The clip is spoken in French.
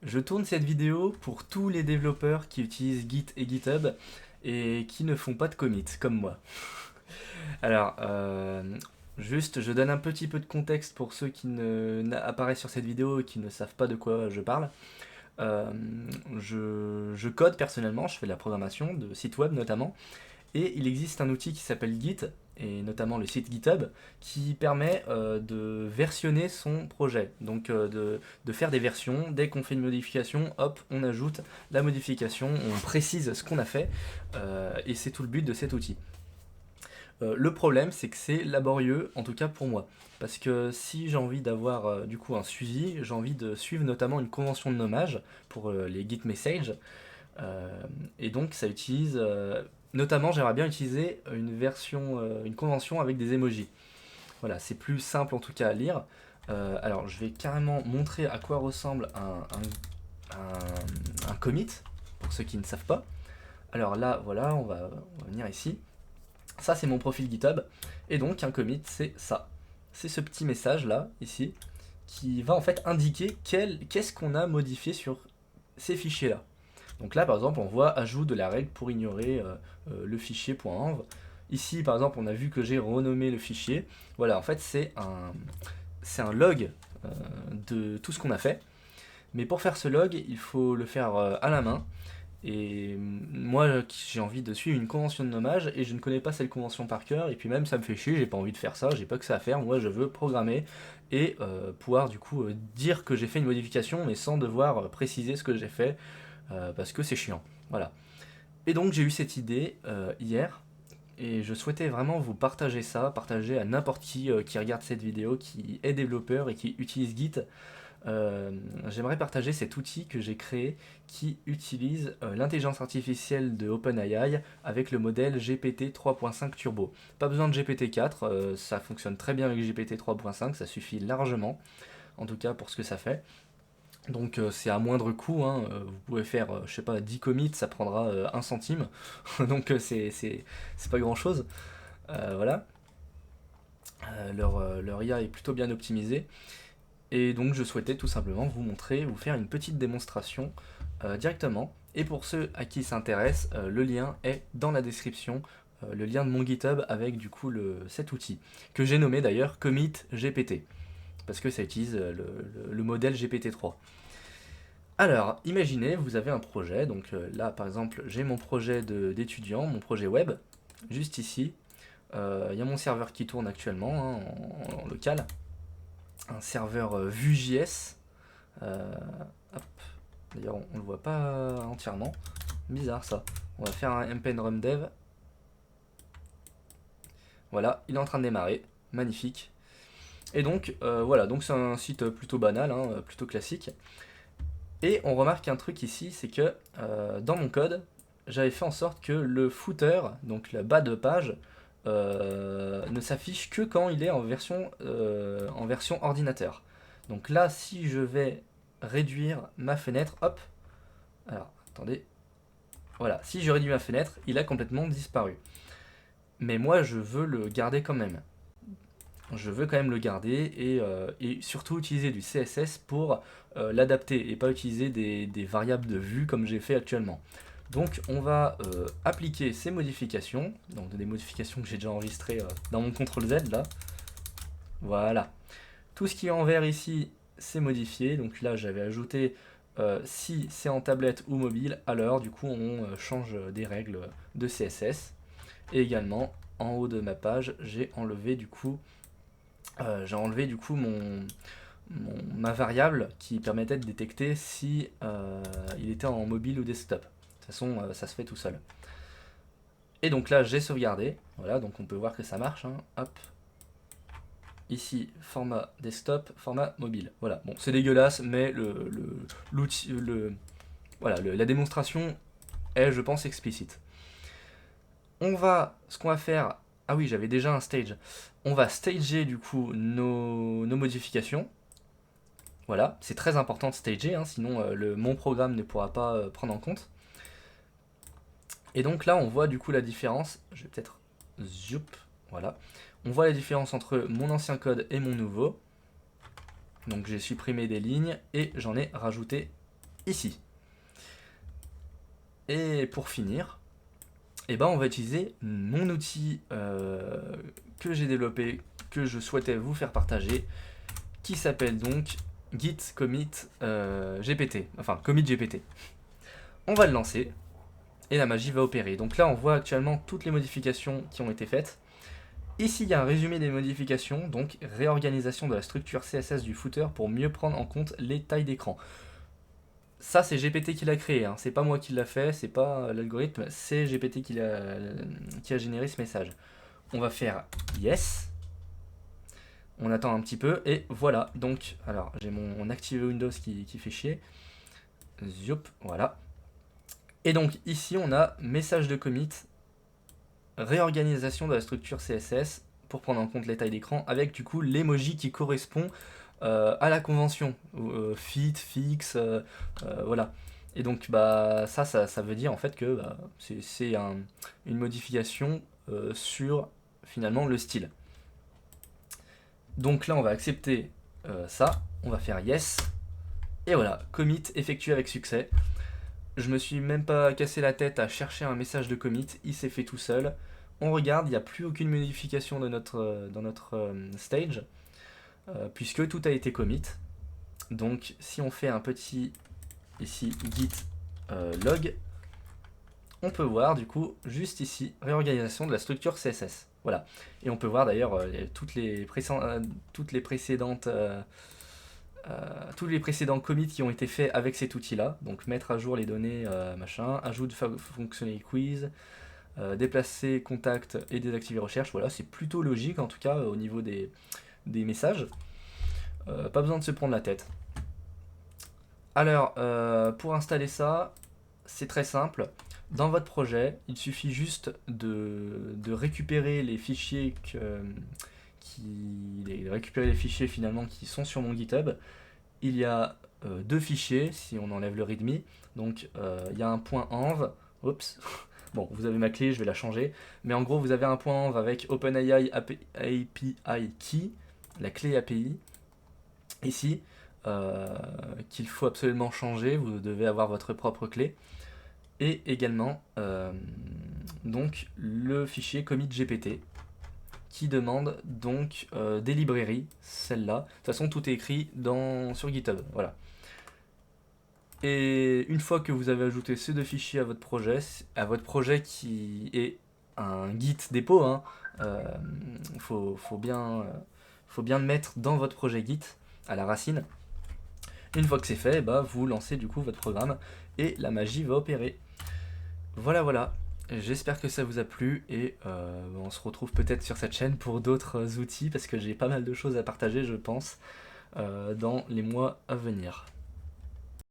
Je tourne cette vidéo pour tous les développeurs qui utilisent Git et GitHub et qui ne font pas de commit, comme moi. Alors, juste, je donne un petit peu de contexte pour ceux qui apparaissent sur cette vidéo et qui ne savent pas de quoi je parle. Euh, je code personnellement, je fais de la programmation, de sites web notamment, et il existe un outil qui s'appelle Git, et notamment le site GitHub, qui permet de versionner son projet. Donc de faire des versions, dès qu'on fait une modification, hop, on ajoute la modification, on précise ce qu'on a fait, et c'est tout le but de cet outil. Le problème, c'est que c'est laborieux, en tout cas pour moi. Parce que si j'ai envie d'avoir du coup un suivi, j'ai envie de suivre notamment une convention de nommage pour les Git messages, euh, et donc ça utilise, notamment j'aimerais bien utiliser une version, une convention avec des emojis. Voilà, c'est plus simple en tout cas à lire. Alors je vais carrément montrer à quoi ressemble un commit, pour ceux qui ne savent pas. Alors là, voilà, on va venir ici. Ça c'est mon profil GitHub, et donc un commit c'est ça. C'est ce petit message là, ici, qui va en fait indiquer qu'est-ce qu'on a modifié sur ces fichiers là. Donc là, par exemple, on voit ajout de la règle pour ignorer le fichier .env. Ici, par exemple, on a vu que j'ai renommé le fichier. Voilà, en fait, c'est un log euh, de tout ce qu'on a fait. Mais pour faire ce log, il faut le faire à la main. Et moi, j'ai envie de suivre une convention de nommage et je ne connais pas cette convention par cœur. Et puis même, ça me fait chier, j'ai pas envie de faire ça, j'ai pas que ça à faire. Moi, je veux programmer et pouvoir du coup dire que j'ai fait une modification, mais sans devoir préciser ce que j'ai fait parce que c'est chiant. Voilà. Et donc j'ai eu cette idée hier et je souhaitais vraiment vous partager ça, partager à n'importe qui regarde cette vidéo, qui est développeur et qui utilise Git. J'aimerais partager cet outil que j'ai créé qui utilise l'intelligence artificielle de OpenAI avec le modèle GPT 3.5 Turbo. Pas besoin de GPT 4, ça fonctionne très bien avec GPT 3.5, ça suffit largement, en tout cas pour ce que ça fait. Donc c'est à moindre coût, hein. Vous pouvez faire, je sais pas, 10 commits, ça prendra 1 centime, donc c'est pas grand chose. Voilà. Leur IA est plutôt bien optimisée. Et donc je souhaitais tout simplement vous montrer, vous faire une petite démonstration directement. Et pour ceux à qui ça intéresse, le lien est dans la description, le lien de mon GitHub avec du coup cet outil, que j'ai nommé d'ailleurs Commit GPT, parce que ça utilise le modèle GPT-3. Alors, imaginez, vous avez un projet, donc là par exemple j'ai mon projet d'étudiant, mon projet web, juste ici, il y a mon serveur qui tourne actuellement hein, en local, un serveur Vue.js, euh, hop, d'ailleurs on le voit pas entièrement, bizarre ça, on va faire un mpn run dev, voilà, il est en train de démarrer, magnifique, et donc voilà, donc c'est un site plutôt banal, hein, plutôt classique. Et on remarque un truc ici, c'est que dans mon code, j'avais fait en sorte que le footer, donc le bas de page, ne s'affiche que quand il est en version ordinateur. Donc là, si je vais réduire ma fenêtre, hop, alors attendez, voilà, si je réduis ma fenêtre, il a complètement disparu. Mais moi, je veux le garder quand même. Je veux quand même le garder et surtout utiliser du CSS pour l'adapter et pas utiliser des variables de vue comme j'ai fait actuellement. Donc on va appliquer ces modifications, donc des modifications que j'ai déjà enregistrées dans mon CTRL Z là. Voilà. Tout ce qui est en vert ici, c'est modifié. Donc là j'avais ajouté si c'est en tablette ou mobile, alors du coup on change des règles de CSS. Et également en haut de ma page, j'ai enlevé du coup ma variable qui permettait de détecter si il était en mobile ou desktop. De toute façon, ça se fait tout seul. Et donc là, j'ai sauvegardé. Voilà, donc on peut voir que ça marche. Hein. Hop. Ici, format desktop, format mobile. Voilà. Bon, c'est dégueulasse, mais l'outil, voilà, la démonstration est, je pense, explicite. Ce qu'on va faire. Ah oui, j'avais déjà un stage. On va stager du coup nos modifications. Voilà, c'est très important de stager, hein, sinon mon programme ne pourra pas prendre en compte. Et donc là, on voit du coup la différence. Je vais peut-être zoup, voilà. On voit la différence entre mon ancien code et mon nouveau. Donc j'ai supprimé des lignes et j'en ai rajouté ici. Et pour finir, eh ben, on va utiliser mon outil que j'ai développé, que je souhaitais vous faire partager, qui s'appelle donc Git Commit GPT, enfin Commit GPT. On va le lancer et la magie va opérer. Donc là, on voit actuellement toutes les modifications qui ont été faites. Ici, il y a un résumé des modifications, donc réorganisation de la structure CSS du footer pour mieux prendre en compte les tailles d'écran. Ça, c'est GPT qui l'a créé, hein. C'est pas moi qui l'a fait, c'est pas l'algorithme, c'est GPT qui a généré ce message. On va faire yes. On attend un petit peu et voilà. Donc, alors j'ai mon Active Windows qui fait chier. Ziop, voilà. Et donc ici, on a message de commit, réorganisation de la structure CSS pour prendre en compte les tailles d'écran avec du coup l'emoji qui correspond à la convention, fit, fixe, voilà. Et donc bah ça veut dire en fait que bah, c'est une modification sur finalement le style. Donc là on va accepter ça, on va faire yes, et voilà, commit effectué avec succès. Je me suis même pas cassé la tête à chercher un message de commit, il s'est fait tout seul. On regarde, il n'y a plus aucune modification dans notre stage, puisque tout a été commit. Donc si on fait un petit ici git log, on peut voir du coup juste ici réorganisation de la structure CSS. Voilà. Et on peut voir d'ailleurs tous les précédents commits qui ont été faits avec cet outil-là. Donc mettre à jour les données, machin, ajout de fonctionnalité quiz, déplacer contact et désactiver recherche. Voilà, c'est plutôt logique en tout cas au niveau des messages. Pas besoin de se prendre la tête. Alors, pour installer ça, c'est très simple. Dans votre projet, il suffit juste de récupérer les fichiers récupérer les fichiers finalement qui sont sur mon GitHub. Il y a deux fichiers si on enlève le readme. Donc il y a un point .env. Oups. Bon, vous avez ma clé, je vais la changer. Mais en gros, vous avez un point .env avec OpenAI API Key, la clé API. Ici, qu'il faut absolument changer. Vous devez avoir votre propre clé. Et également donc le fichier commit GPT qui demande donc des librairies, celle-là. De toute façon, tout est écrit sur GitHub. Voilà. Et une fois que vous avez ajouté ces deux fichiers à votre projet qui est un Git dépôt, hein, faut bien le mettre dans votre projet Git à la racine. Une fois que c'est fait, bah, vous lancez du coup votre programme et la magie va opérer. Voilà, j'espère que ça vous a plu et on se retrouve peut-être sur cette chaîne pour d'autres outils parce que j'ai pas mal de choses à partager je pense dans les mois à venir.